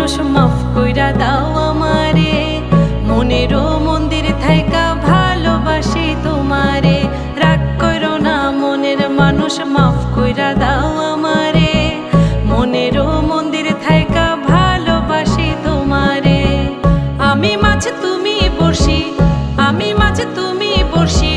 মানুষ মাফ কইরা দাও আমারে, মনেরও মন্দির থাইকা ভালোবাসি তোমারে। রাগ করো না মনের মানুষ মাফ কইরা দাও আমারে, মনেরও মন্দির থাইকা ভালোবাসি তোমারে। আমি মাছ তুমি বড়শি, আমি মাছ তুমি বড়শি।